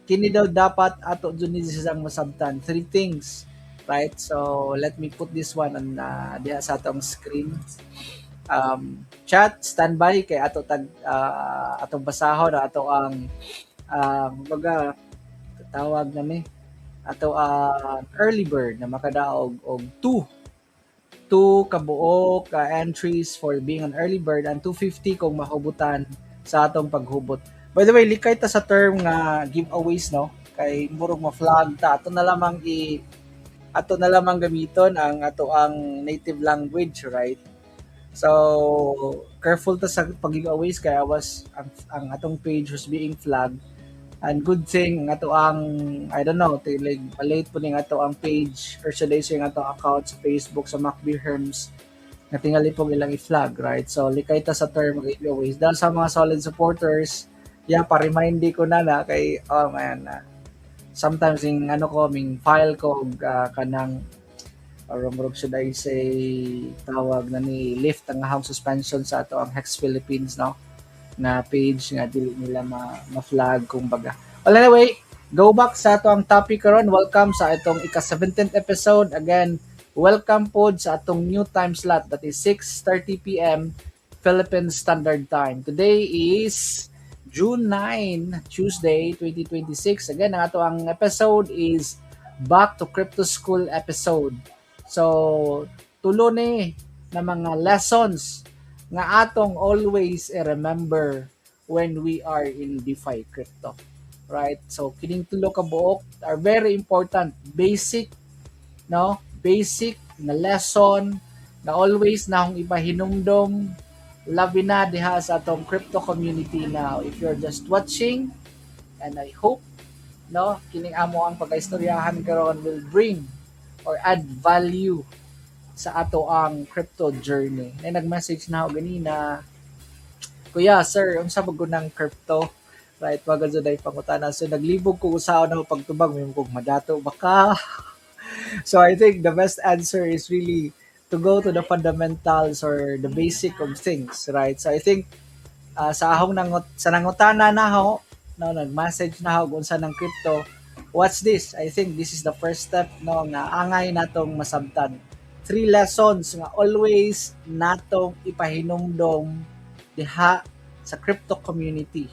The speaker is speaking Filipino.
kini daw dapat ato dun isang masabtan. Three things, right? So let me put this one on diha sa atong screen. Chat standby kay ato atong basahon ato ang baga tawag na mi ato ang early bird na makadaog og two kabuok entries for being an early bird and 250 kung mahubutan sa atong paghubot. By the way, likay ta sa term nga giveaways no kay murong ma-flag ta ato na lamang gamiton ang ato ang native language, right? So careful ta sa pag-giveaways kay ang atong page was being flagged. And good thing ato ang I don't know, like malate po ning ato ang page or should I say ang ato account sa Facebook sa Macbee Herms na tingali po ilang i-flag, right? So likay ta sa term of giveaways dahil sa mga solid supporters, pa-remind ko na kay oh man sometimes yung ano ko ming file ko kanang or should I say tawag na ni lift ang house suspension sa ato ang Hex Philippines no na page nga dili nila ma-flag kumbaga. Well anyway, go back sa ato ang topic karon. Welcome sa itong ika-17th episode. Again, welcome pod sa atong new time slot that is 6:30 p.m. Philippine Standard Time. Today is June 9, Tuesday, 2026. Again, ang ato ang episode is Back to Crypto School episode. So, tulo ni na mga lessons nga atong always remember when we are in DeFi crypto. Right? So, kining tulo ka buok are very important. Basic, no? Basic na lesson na always na akong ipahinumdom labi na diha sa atong crypto community now. If you're just watching, and I hope no kining amo ang pagaistoryahan karon will bring or add value sa ato ang crypto journey. Ay nag-message na ako ganina, Kuya, sir, unsa ba ng crypto? Right, wag sa day pangutana. So naglibog ko usaon ako pagtubag mo kog madato baka. So I think the best answer is really to go to the fundamentals or the basic of things, right? So I think sa ahong sa nangutana na ako, no, nag-message na ako unsa ng crypto. What's this? I think this is the first step no nga angay natong masabtan. Three lessons nga always natong ipahinumdom diha sa crypto community.